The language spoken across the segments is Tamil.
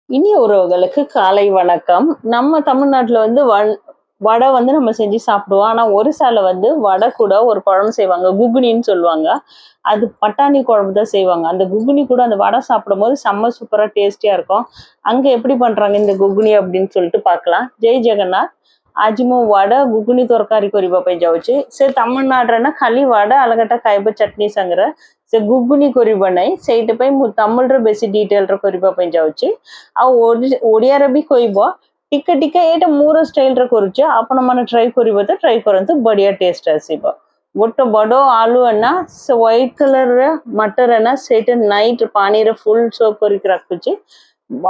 இனிய உறவுகளுக்கு காலை வணக்கம். நம்ம தமிழ்நாட்டுல வந்து வடை வந்து நம்ம செஞ்சு சாப்பிடுவோம். ஆனா ஒரிசால வந்து வடை கூட ஒரு குழம்பு செய்வாங்க. குகுனின்னு சொல்லுவாங்க. அது பட்டாணி குழம்பு தான் செய்வாங்க. அந்த குகுனி கூட அந்த வடை சாப்பிடும்போது செம்ம சூப்பரா டேஸ்டியா இருக்கும். அங்க எப்படி பண்றாங்க இந்த குகுனி அப்படின்னு சொல்லிட்டு பார்க்கலாம். ஜெய் ஜெகநாத். आज मैं वड़ा गुगनी तरकारी କରିବା ପାଇଁ ଯାଉଛି ସେ ତାମିଲନାଡୁରେ ନା ଖାଲି वड़ा अलगटा ଖାଇବା ଚଟଣି ସାଙ୍ଗରେ ସେ ଗୁଗୁନି କରିବା ନାହିଁ ସେଇଥିପାଇଁ ମୁଁ ତାମିଲରେ ବେଶୀ ଡିଟେଲରେ କରିବା ପାଇଁ ଯାଉଛି ଆଉ ଓଡ଼ିଆରେ ବି କହିବ ଟିକେ ଟିକେ ଏଇଟା ମୋର ଷ୍ଟାଇଲରେ କରୁଛି ଆପଣମାନେ ଟ୍ରାଏ କରିବେ ତ ଟ୍ରାଏ କରନ୍ତୁ ବଢିଆ ଟେଷ୍ଟ ଆସିବ ଗୋଟେ ବଡ ଆଳୁ ନା ସେ ହ୍ୱାଇଟ କଲରର ମଟର ନା ସେଇଟା ନାଇଟ୍ ପାଣିରେ ଫୁଲ ସୋକ୍ କରିକି ରଖୁଛି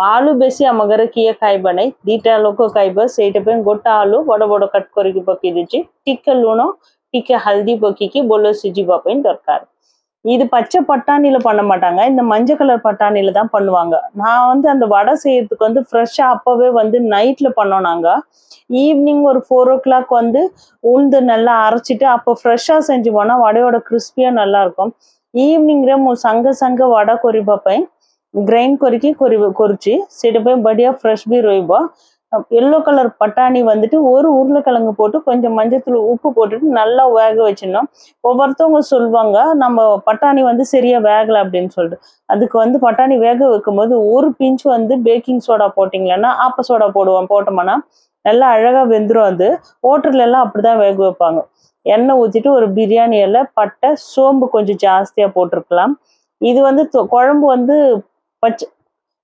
आलू बेसी आम घर किए खाइबा नहीं दीटा लोक खाइबा सेटा पे गोटा आलू बड़ बड़ कट करके पकई देछि टिके लूण टिके हल्दी पकिकी बोलो सिजिबा पे दरकार இது பச்சை பட்டாணியில பண்ண மாட்டாங்க இந்த மஞ்சள் கலர் பட்டாணியில தான் பண்ணுவாங்க நான் வந்து அந்த வடை செய்யறதுக்கு வந்து ஃப்ரெஷ்ஷா அப்பவே வந்து நைட்ல பண்ணோம் நாங்க ஈவினிங் ஒரு 4 o'clock வந்து உளுந்து நல்லா அரைச்சிட்டு அப்போ ஃப்ரெஷ்ஷா செஞ்சு போனா வடையோட கிறிஸ்பியா நல்லா இருக்கும் ஈவினிங்ல சங்க சங்க வடை கொறிப்பா ପାଇଁ ग्राइंड करके கொறிச்சு செடி போய் बढ़िया फ्रेश भी रोइबो येलो कलर பட்டாணி வந்துட்டு ஒரு உருளைக்கிழங்கு போட்டு கொஞ்சம் மஞ்சள் உப்பு போட்டுட்டு நல்லா வேக வச்சிடணும் ஒவ்வொருத்தவங்க சொல்லுவாங்க நம்ம பட்டாணி வந்து சரியா வேகல அப்படின்னு சொல்லிட்டு அதுக்கு வந்து பட்டாணி வேக வைக்கும்போது ஒரு பிஞ்ச் வந்து பேக்கிங் சோடா போட்டிங்களன்னா ஆப்ப சோடா போட்டோம்னா நல்லா அழகா வெந்துரும் அது ஹோட்டல்ல எல்லாம் அப்படிதான் வேக வைப்பாங்க எண்ணெய் ஊற்றிட்டு ஒரு பிரியாணி இலை பட்டை சோம்பு கொஞ்சம் ஜாஸ்தியா போட்டிருக்கலாம் இது வந்து குழம்பு வந்து பச்சை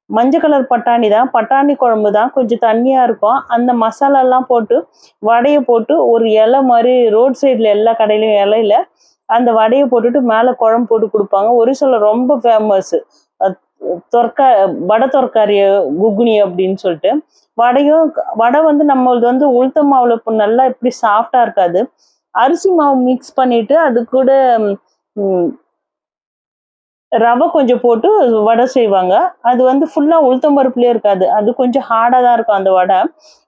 மஞ்சள் கலர் பட்டாணி தான் பட்டாணி குழம்பு தான் கொஞ்சம் தண்ணியா இருக்கும் அந்த மசாலா எல்லாம் போட்டு வடையை போட்டு ஒரு இலை மாதிரி ரோட் சைட்ல எல்லா கடையிலயும் இலையில அந்த வடையை போட்டுட்டு மேல குழம்பு போட்டு கொடுப்பாங்க ஒரு சில ரொம்ப ஃபேமஸ் வடை தொரக்காரி குகுனி அப்படின்னு சொல்லிட்டு வடை வந்து நம்மளது வந்து உளுத்த மாவுல நல்லா இப்படி சாஃப்டா இருக்காது அரிசி மாவு மிக்ஸ் பண்ணிட்டு அது கூட ரவை கொஞ்சம் போட்டு வடை செய்வாங்க அது வந்து ஃபுல்லா உளுத்தம் பருப்புலயே இருக்காது அது கொஞ்சம் ஹார்டா தான் இருக்கும் அந்த வடை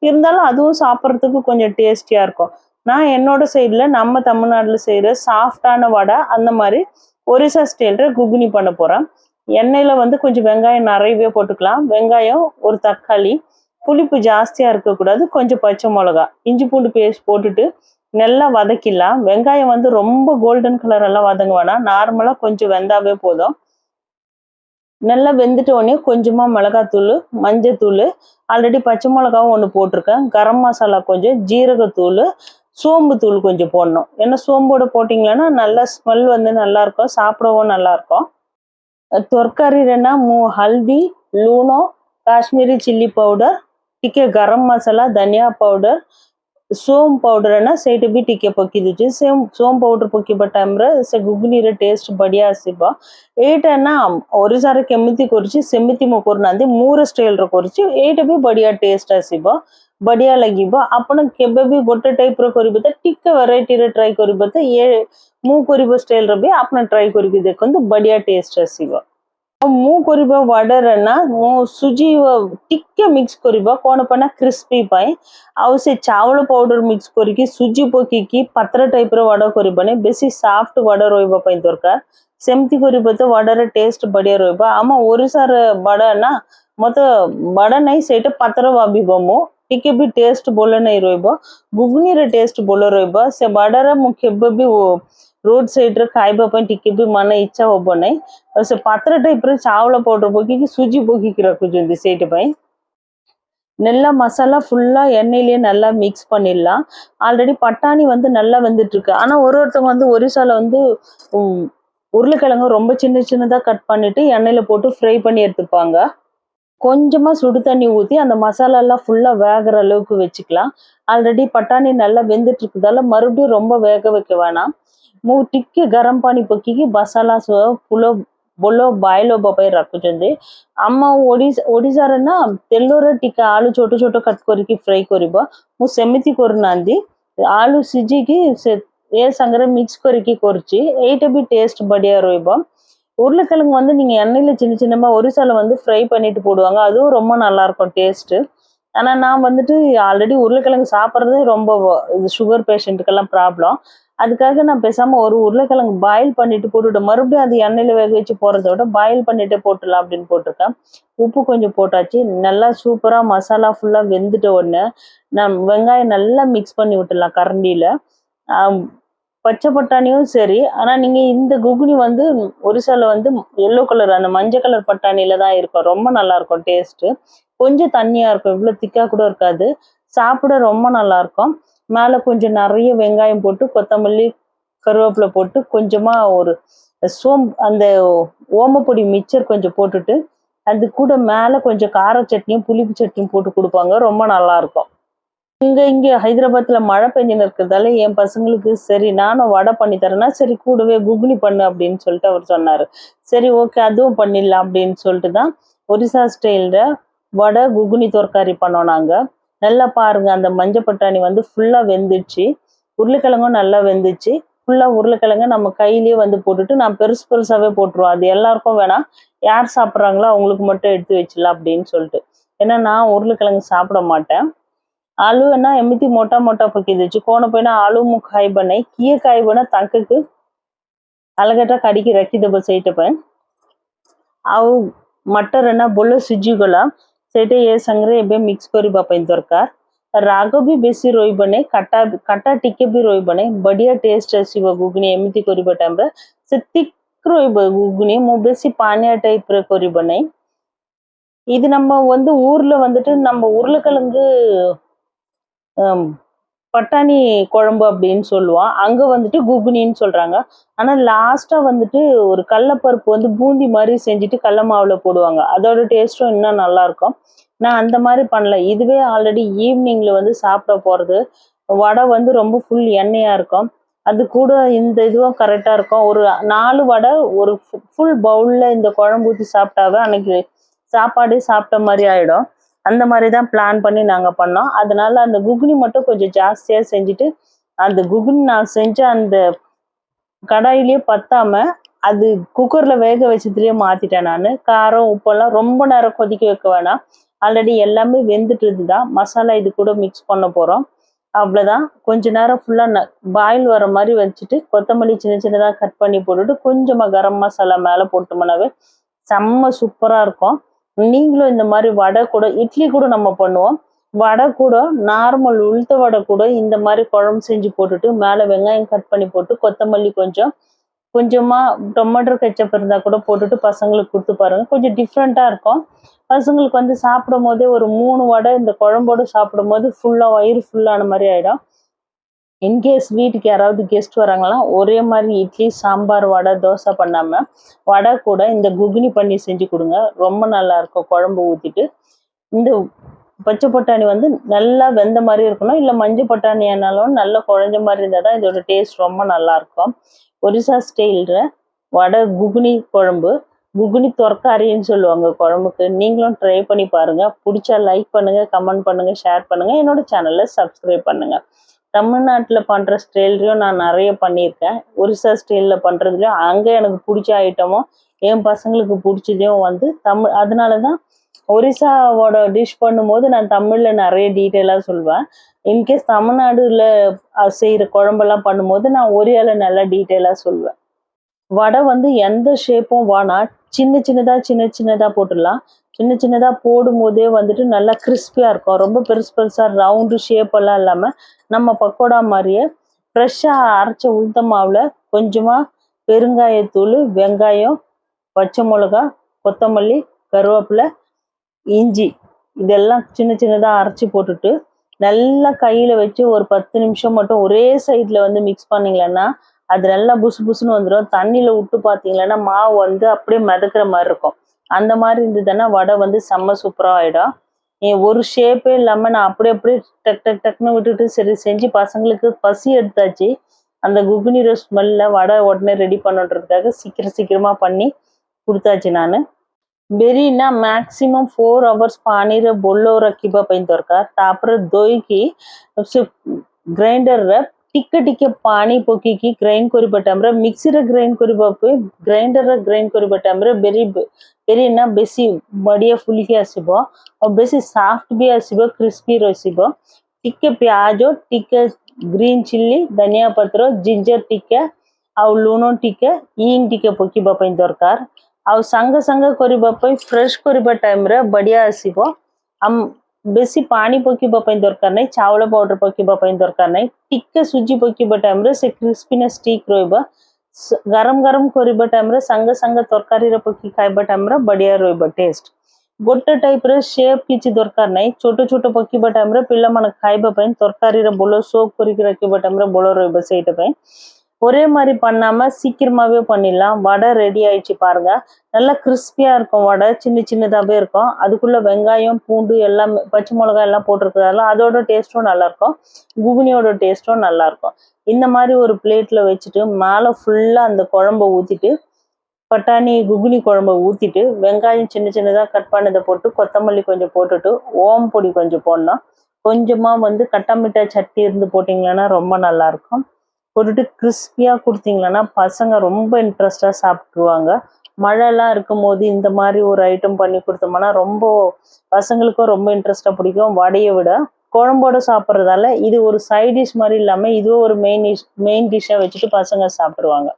இருந்தாலும் அதுவும் சாப்பிட்றதுக்கு கொஞ்சம் டேஸ்டியா இருக்கும் நான் என்னோட சைடுல நம்ம தமிழ்நாட்டுல செய்யற சாஃப்டான வடை அந்த மாதிரி ஒரிசா ஸ்டைல்ல குகுனி பண்ண போறேன் எண்ணெயில வந்து கொஞ்சம் வெங்காயம் நிறையவே போட்டுக்கலாம் வெங்காயம் ஒரு தக்காளி புளிப்பு ஜாஸ்தியா இருக்கக்கூடாது கொஞ்சம் பச்சை மிளகா இஞ்சி பூண்டு பேஸ்ட் போட்டுட்டு நல்லா வதக்கிடலாம் வெங்காயம் வந்து ரொம்ப கோல்டன் கலர் எல்லாம் வதங்க வேணாம் நார்மலா கொஞ்சம் வெந்தாவே போதும் நல்லா வெந்துட்ட உடனே கொஞ்சமா மிளகாத்தூள் மஞ்சத்தூள் ஆல்ரெடி பச்சை மிளகாவும் ஒன்று போட்டிருக்கேன் கரம் மசாலா கொஞ்சம் ஜீரகத்தூள் சோம்பு தூள் கொஞ்சம் போடணும் ஏன்னா சோம்போட போட்டிங்களன்னா நல்லா ஸ்மெல் வந்து நல்லா இருக்கும் சாப்பிடவும் நல்லா இருக்கும் तरकारी रहना मु हल्दी लूणो काश्मीरी चिल्ली पाउडर टिके गरम मसाला धनिया पाउडर सोम पाउडर है ना सेट भी टिके पकी दीजिए सेम सोम पाउडर पकी टाइम से गुगनी रे टेस्ट बढ़िया आसब एटा ना ओरिसार केमिति करछि सेमिति मो करना मूर स्टाइल रो करछि एटा भी बढ़िया टेस्ट आसब बढ़िया लगिब आपण केबे भी गोटे टाइप रो करिबे त टिके वैरायटी रे ट्राई करिबे त ये मु करिबो स्टाइल रो भी आपण ट्राई करके देखंतु बढ़िया टेस्ट आसब मु करिबा वडर ना मु सुजी टिके मिक्स करिबा कोन पना क्रिस्पी पाई आउ से चावल पाउडर मिक्स करके सुजी पकीकी पत्र टाइप रो वडा करिबाने बेसी सॉफ्ट वडा रोइबा पई दरकार सेमती करिबा तो वडार टेस्ट बढ़िया रोइबा आमा ओरिसार वडा ना मत वडा नहीं सेटा पत्र भाबिबो मु टिके भी टेस्ट बोले नहीं रोइबो गुगनी रे टेस्ट बोले रोइबो से वडार मु केबे भी रोड साइड रे खाइबा पई टिके भी मन इच्छा होबो नहीं से पात्र टाइप रे चावल पाउडर पकी सुजी पकी रखुचंदी सेट पई நல்லா மசாலா ஃபுல்லா எண்ணெயிலேயே நல்லா மிக்ஸ் பண்ணிடலாம் ஆல்ரெடி பட்டாணி வந்து நல்லா வெந்துட்டு இருக்கு ஆனா ஒருத்தவங்க வந்து ஒரிசால வந்து உருளைக்கிழங்கு ரொம்ப சின்ன சின்னதா கட் பண்ணிட்டு எண்ணெயில போட்டு ஃப்ரை பண்ணி எடுத்துப்பாங்க கொஞ்சமா சுடு தண்ணி ஊற்றி அந்த மசாலா எல்லாம் ஃபுல்லா வேகிற அளவுக்கு வச்சுக்கலாம் ஆல்ரெடி பட்டாணி நல்லா வெந்துட்டு இருக்குதால மறுபடியும் ரொம்ப வேக வைக்க வேணாம் मु टिके गरम पानी पकीकी मसाला फुलो बोलो बाइल होबा पई रखुचंदी अम्मा ओडिसा रे ना तेलो रे टिके आलू छोटो छोटो कट करके फ्राई करबो मु सेमिति करनांदी आलू सिजी की से ए संगरे मिक्स करके करची एटा भी टेस्ट बढ़िया रोइबो உருளைக்கிழங்கு வந்து நீங்க எண்ணெயில சின்ன சின்னமா ஒரிசால வந்து ஃப்ரை பண்ணிட்டு போடுவாங்க அதுவும் ரொம்ப நல்லா இருக்கும் டேஸ்ட் ஆனா நான் வந்துட்டு ஆல்ரெடி உருளைக்கிழங்கு சாப்பிட்றதே ரொம்ப இது சுகர் பேஷண்ட்டுக்கெல்லாம் ப்ராப்ளம் அதுக்காக நான் பேசாம ஒரு உருளைக்கிழங்கு பாயில் பண்ணிட்டு போட்டுவிட்டேன். மறுபடியும் அது எண்ணெயில வேக வச்சு போடுறத விட பாயில் பண்ணிட்டே போட்டுடலாம் அப்படின்னு போட்டிருக்கேன். உப்பு கொஞ்சம் போட்டாச்சு. நல்லா சூப்பரா மசாலா ஃபுல்லா வெந்துட்ட உடனே வெங்காயம் நல்லா மிக்ஸ் பண்ணி விட்டுடலாம் கரண்டியில. பச்சை பட்டாணியும் சரி, ஆனா நீங்க இந்த குகுனி வந்து ஒரிசால வந்து எல்லோ கலர் அந்த மஞ்சள் கலர் பட்டாணியில தான் இருக்கும். ரொம்ப நல்லா இருக்கும் டேஸ்ட். கொஞ்சம் தண்ணியா இருக்கும், இவ்வளவு திக்கா கூட இருக்காது. சாப்பிட ரொம்ப நல்லா இருக்கும். மேல கொஞ்சம் நிறைய வெங்காயம் போட்டு கொத்தமல்லி கருவேப்பிலை போட்டு கொஞ்சமா ஒரு அந்த ஓமப்பொடி மிக்சர் கொஞ்சம் போட்டுட்டு அது கூட மேல கொஞ்சம் கார சட்னியும் புளிப்பு சட்னியும் போட்டு கொடுப்பாங்க. ரொம்ப நல்லா இருக்கும். இங்க ஹைதராபாத்ல மழை பெஞ்சுன்னு இருக்கிறதால என் பசங்களுக்கு சரி நானும் வடை பண்ணி தரேன்னா சரி கூடவே குகுனி பண்ணு அப்படின்னு சொல்லிட்டு அவர் சொன்னாரு. சரி ஓகே அதுவும் பண்ணிடலாம் அப்படின்னு சொல்லிட்டு தான் ஒரிசா ஸ்டைல்ல வடை குகுனி தோற்காரி பண்ணோம் நாங்க. நல்லா பாருங்க அந்த மஞ்சள் பட்டாணி வந்து ஃபுல்லா வெந்துச்சு. உருளைக்கிழங்கும் நல்லா வெந்துச்சு. ஃபுல்லா உருளைக்கிழங்க நம்ம கையிலேயே வந்து போட்டுட்டு நான் பெருசு பெருசாவே போட்டுருவோம். அது எல்லாருக்கும் வேணாம், யார் சாப்பிட்றாங்களோ அவங்களுக்கு மட்டும் எடுத்து வச்சிடலாம் அப்படின்னு சொல்லிட்டு. ஏன்னா நான் உருளைக்கிழங்கு சாப்பிட மாட்டேன். आलू है ना एमती मोटा मोटा पकी देची कोण पे आलू मु खाई बनाई किए खाई बना तंक अलगटा कड़ी रखी दब सईट पे आउ मटर है ना बोलो सुजी गला सेटे ये संग्रे एबे मिक्स करी बापन दरकार राग भी बेसी रोई बने कटा कटा टिके भी रोई बने बढ़िया टेस्ट आसीबो गुगनी एमती करिबा टाइम रे से थिक रोइबो गुगनी मु बेसी पानिया टाइप रे करी बने இது நம்ம வந்து ஊர்ல வந்துட்டு நம்ம உருளைக்கிழங்கு பட்டாணி குழம்பு அப்படின்னு சொல்லுவோம். அங்க வந்துட்டு குகுனின்னு சொல்றாங்க. ஆனா லாஸ்டா வந்துட்டு ஒரு கடலைப்பருப்பு வந்து பூந்தி மாதிரி செஞ்சுட்டு கடல மாவுல போடுவாங்க. அதோட டேஸ்டும் இன்னும் நல்லா இருக்கும். நான் அந்த மாதிரி பண்ணல. இதுவே ஆல்ரெடி ஈவினிங்ல வந்து சாப்பிட போறது. வடை வந்து ரொம்ப ஃபுல் எண்ணெயா இருக்கும். அது கூட இந்த இதுவும் கரெக்டா இருக்கும். ஒரு 4 வடை ஒரு ஃபுல் பவுல்ல இந்த குழம்பு ஊற்றி சாப்பிட்டாவே அன்னைக்கு சாப்பாடே சாப்பிட்ட மாதிரி ஆயிடும். அந்த மாதிரி தான் பிளான் பண்ணி நாங்கள் பண்ணோம். அதனால அந்த குகுனி மட்டும் கொஞ்சம் ஜாஸ்தியாக செஞ்சுட்டு அந்த குகுனி நான் செஞ்ச அந்த கடாயிலேயே பத்தாம அது குக்கரில் வேக வச்சதுலேயே மாற்றிட்டேன் நான். காரம் உப்பெல்லாம் ரொம்ப நேரம் கொதிக்க வைக்க வேணாம். ஆல்ரெடி எல்லாமே வெந்துட்டு தான் மசாலா இது கூட மிக்ஸ் பண்ண போகிறோம். அவ்வளோதான். கொஞ்ச நேரம் ஃபுல்லாக பாயில் வர மாதிரி வச்சுட்டு கொத்தமல்லி சின்ன சின்னதாக கட் பண்ணி போட்டுட்டு கொஞ்சமாக கரம் மசாலா மேலே போட்டோம்னாவே செம்ம சூப்பராக இருக்கும். நீங்களும் இந்த மாதிரி வடை கூட இட்லி கூட நம்ம பண்ணுவோம். வடை கூட நார்மல் உளுத்த வடை கூட இந்த மாதிரி குழம்பு செஞ்சு போட்டுட்டு மேலே வெங்காயம் கட் பண்ணி போட்டு கொத்தமல்லி கொஞ்சமா டொமேட்டோ கெச்சப் இருந்தால் கூட போட்டுட்டு பசங்களுக்கு கொடுத்து பாருங்க. கொஞ்சம் டிஃப்ரெண்ட்டாக இருக்கும். பசங்களுக்கு வந்து சாப்பிடும் போதே ஒரு 3 வடை இந்த குழம்போடு சாப்பிடும் போது ஃபுல்லாக வயிறு ஃபுல்லான மாதிரி ஆகிடும். இன்கேஸ் வீட்டுக்கு யாராவது கெஸ்ட் வராங்கன்னா ஒரே மாதிரி இட்லி சாம்பார் வடை தோசை பண்ணாமல் வடை கூட இந்த குகுனி பண்ணி செஞ்சு கொடுங்க. ரொம்ப நல்லா இருக்கும். குழம்பு ஊற்றிட்டு இந்த பச்சை பட்டாணி வந்து நல்லா வெந்த மாதிரி இருக்கணும். இல்லை மஞ்சள் பட்டாணியானாலும் நல்லா குழஞ்ச மாதிரி இருந்தால் தான் இதோட டேஸ்ட் ரொம்ப நல்லா இருக்கும். ஒரிசா ஸ்டைலில் வடை குகுனி குழம்பு குகுனி தொற்காரின்னு சொல்லுவாங்க குழம்புக்கு. நீங்களும் ட்ரை பண்ணி பாருங்கள். பிடிச்சா லைக் பண்ணுங்கள், கமெண்ட் பண்ணுங்கள், ஷேர் பண்ணுங்கள். என்னோட சேனலை சப்ஸ்கிரைப் பண்ணுங்கள். தமிழ்நாட்டில் பண்ணுற ஸ்டைல்லையும் நான் நிறைய பண்ணியிருக்கேன். ஒரிசா ஸ்டைலில் பண்ணுறதுலையும் அங்கே எனக்கு பிடிச்ச ஐட்டமும் என் பசங்களுக்கு பிடிச்சதையும் வந்து அதனால தான் ஒரிசாவோட டிஷ் பண்ணும்போது நான் தமிழில் நிறைய டீட்டெயிலாக சொல்வேன். இன்கேஸ் தமிழ்நாடுல செய்கிற குழம்பெல்லாம் பண்ணும்போது நான் ஒரியாவில் நல்லா டீட்டெயிலாக சொல்வேன். வடை வந்து எந்த ஷேப்பும் வேணா சின்ன சின்னதாக போட்டுடலாம். சின்ன சின்னதாக போடும்போதே வந்துட்டு நல்லா கிறிஸ்பியாக இருக்கும். ரொம்ப பெருசாக ரவுண்டு ஷேப்பெல்லாம் இல்லாமல் நம்ம பக்கோடா மாதிரியே ஃப்ரெஷ்ஷாக அரைச்ச உளுத்த மாவில் கொஞ்சமாக பெருங்காயத்தூள், வெங்காயம், பச்சை மிளகா, கொத்தமல்லி, கருவேப்பிலை, இஞ்சி இதெல்லாம் சின்னதாக அரைச்சி போட்டுட்டு நல்லா கையில் வச்சு ஒரு 10 நிமிஷம் மட்டும் ஒரே சைடில் வந்து மிக்ஸ் பண்ணிங்களேன்னா அது நல்லா புசு புசுன்னு வந்துடும். தண்ணியில் விட்டு பார்த்தீங்களன்னா மாவு வந்து அப்படியே மிதக்கிற மாதிரி இருக்கும். அந்த மாதிரி இருந்ததுன்னா வடை வந்து செம்ம சூப்பராக ஆகிடும். ஒரு ஷேப்பே இல்லாமல் நான் அப்படியே டக்குன்னு விட்டுட்டு சரி செஞ்சு பசங்களுக்கு பசி எடுத்தாச்சு. அந்த குகுனிர ஸ்மெல்ல வடை உடனே ரெடி பண்ணுன்றதுக்காக சீக்கிரமாக பண்ணி கொடுத்தாச்சு நான். बेरीना मैक्सिमम 4 आवर्स पानी रे बोलो रखिबा पई दरकार. तापर दोई की से ग्राइंडर रे टिके टिके पानी पकी की ग्राइंड करिबा टाइम रे मिक्सी रे ग्राइंड करिबा पे ग्राइंडर रे ग्राइंड करिबा टाइम रे बेरीना बेसी बढ़िया फुलिकी आसीबो और बेसी सॉफ्ट भी आसीबो, क्रिस्पी रसीबो. टिके प्याज टिके ग्रीन चिल्ली धनिया पत्र जिंजर टिके ଆଉ ଲୁଣ ଟିକେ ଇଂ ଟିକେ ପକିବା ପାଇଁ ଦରକାର ଆଉ ସାଙ୍ଗେ ସାଙ୍ଗେ କରିବା ପାଇଁ ଫ୍ରେଶ କରିବା ଟାଇମରେ ବଢିଆ ଆସିବ ବେଶୀ ପାଣି ପକିବା ପାଇଁ ଦରକାର ନାହିଁ ଚାଉଳ ପାଉଡର ପକିବା ପାଇଁ ଦରକାର ନାହିଁ ଟିକେ ସୁଜି ପକିବା ଟାଇମରେ ସେ କ୍ରିସ୍ପିନେସ୍ ଠିକ ରହିବ ଗରମ ଗରମ କରିବା ଟାଇମରେ ସାଙ୍ଗେ ସାଙ୍ଗେ ତରକାରୀରେ ପକି ଖାଇବା ଟାଇମରେ ବଢିଆ ରହିବ ଟେଷ୍ଟ ଗୋଟେ ଟାଇପରେ शेप କିଛି ଦରକାର ନାହିଁ ଛୋଟ ଛୋଟ ପକିବା ଟାଇମରେ ପିଲାମାନେ ଖାଇବା ପାଇଁ ତରକାରୀରେ ବୋଲ ସୋକ୍ କରିକି ରଖିବା ଟାଇମରେ ବୋଲ ରହିବ ସେଇଟା ପାଇଁ ஒரே மாதிரி பண்ணாம சீக்கிரமாவே பண்ணிடலாம் வடை ரெடி ஆயிடுச்சு பாருங்க நல்லா கிறிஸ்பியா இருக்கும் வடை சின்ன சின்னதாவே இருக்கும் அதுக்குள்ள வெங்காயம் பூண்டு எல்லாம் பச்சை மிளகாய் எல்லாம் போட்டிருக்கிறதால அதோட டேஸ்டும் நல்லா இருக்கும் குகுனியோட டேஸ்டும் நல்லா இருக்கும் இந்த மாதிரி ஒரு பிளேட்ல வச்சுட்டு மேலே ஃபுல்லா அந்த குழம்பை ஊத்திட்டு பட்டாணி குகுனி குழம்பை ஊத்திட்டு வெங்காயம் சின்ன சின்னதா கட் பண்ணதை போட்டு கொத்தமல்லி கொஞ்சம் போட்டுட்டு ஓம் பொடி கொஞ்சம் போடணும் கொஞ்சமா வந்து கட்டா மிட்டாய் சட்னி இருந்து போட்டிங்கன்னா ரொம்ப நல்லா இருக்கும் போட்டுட்டு கிறிஸ்பியாக கொடுத்தீங்கன்னா பசங்க ரொம்ப இன்ட்ரெஸ்டாக சாப்பிட்ருவாங்க மழைலாம் இருக்கும் போது இந்த மாதிரி ஒரு ஐட்டம் பண்ணி கொடுத்தோம்னா ரொம்ப பசங்களுக்கும் ரொம்ப இன்ட்ரெஸ்டாக பிடிக்கும் வடையை விட குழம்போட சாப்பிட்றதால இது ஒரு சைட் டிஷ் மாதிரி இல்லாமல் இதுவும் ஒரு மெயின் டிஷ்ஷாக வச்சுட்டு பசங்க சாப்பிடுவாங்க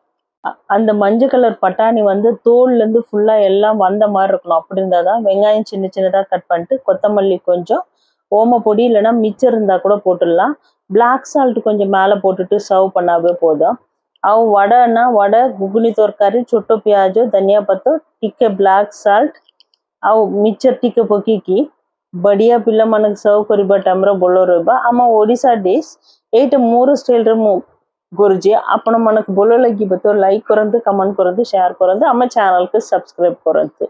அந்த மஞ்சள் கலர் பட்டாணி வந்து தோல்லேருந்து ஃபுல்லாக எல்லாம் வந்த மாதிரி இருக்கணும் அப்படி இருந்தால் தான் வெங்காயம் சின்ன சின்னதாக கட் பண்ணிட்டு கொத்தமல்லி கொஞ்சம் ஓமப்பொடி இல்லைன்னா மிச்சம் இருந்தால் கூட போட்டுடலாம் ब्लैक साल्ट கொஞ்சம் மேலே போட்டுட்டு சர்வ் பண்ணாவே போதும் ଆଉ வடைனா வடை गुगनी तरकारी छोटो प्याज धनिया पत्ता ଟିକେ ब्लैक साल्ट ଆଉ ମିଚର ଟିକେ ପକେଇକି ବଢିଆ ପିଲାମାନଙ୍କୁ ସର୍ଭ କରିବା ଟାଇମରେ ଭଲ ରହିବ ଆମ ଓଡ଼ିଶା ଡିଶ୍ ଏଇଟା ମୋର ଷ୍ଟାଇଲରେ ମୁଁ କରୁଛି ଆପଣମାନଙ୍କୁ ଭଲ ଲାଗିବ ତ ଲାଇକ୍ କରନ୍ତୁ କମେଣ୍ଟ କରନ୍ତୁ ସେୟାର କରନ୍ତୁ ଆମ ଚ୍ୟାନେଲକୁ ସବସ୍କ୍ରାଇବ କରନ୍ତୁ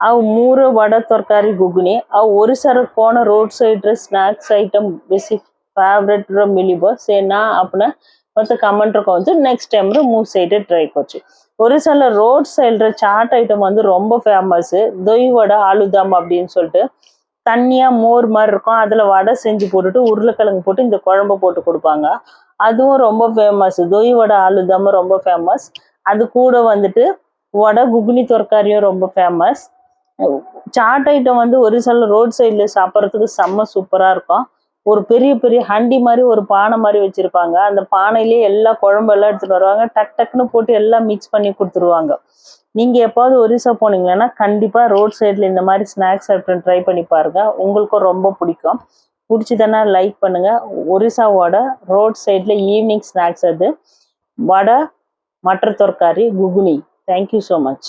ଆଉ ମୋର ବଡ ତରକାରୀ ଗୁଗୁନି ଆଉ ଓଡ଼ିଶାର କଣ ରୋଡ ସାଇଡରେ ସ୍ନାକ୍ସ ଆଇଟମ ବେଶୀ फेवरेट रो मिलिबो से ना अपना मते कमेंट कहंतु नेक्स्ट टाइम रो मु सेटे ट्राई करछि ओरिसाला रोड साइड रे चाट आइटम வந்து ரொம்ப ஃபேமஸ் दही वडा ஆலுதம் அப்படினு சொல்லிட்டு தண்ணியா மோர் மாதிரி இருக்கும் அதுல வடை செஞ்சு போட்டுட்டு உருளைக்கிழங்கு போட்டு இந்த குழம்பு போட்டு கொடுப்பாங்க அதுவும் ரொம்ப ஃபேமஸ் दही वडा ஆலுதம் ரொம்ப ஃபேமஸ் அது கூட வந்துட்டு வடை குகுனி தரகாரியும் ரொம்ப ஃபேமஸ் சாட் ஐட்டம் வந்து ஒரிசால ரோட் சைடுல சாப்பிடுறதுக்கு செம்ம சூப்பரா இருக்கும் ஒரு பெரிய பெரிய ஹண்டி மாதிரி ஒரு பானை மாதிரி வச்சிருப்பாங்க அந்த பானையிலே எல்லா குழம்பு எல்லாம் எடுத்துட்டு வருவாங்க டக் டக்குன்னு போட்டு எல்லாம் மிக்ஸ் பண்ணி கொடுத்துருவாங்க நீங்க எப்பாவது ஒரிசா போனீங்கன்னா கண்டிப்பா ரோட் சைடுல இந்த மாதிரி ஸ்நாக்ஸ் ஐட்டம் ட்ரை பண்ணி பாருங்க உங்களுக்கும் ரொம்ப பிடிக்கும் பிடிச்சதுன்னா லைக் பண்ணுங்க ஒரிசாவோட ரோட் சைடுல ஈவினிங் ஸ்நாக்ஸ் அது வடை மட்டர் தரகாரி குகுனி தேங்க்யூ ஸோ மச்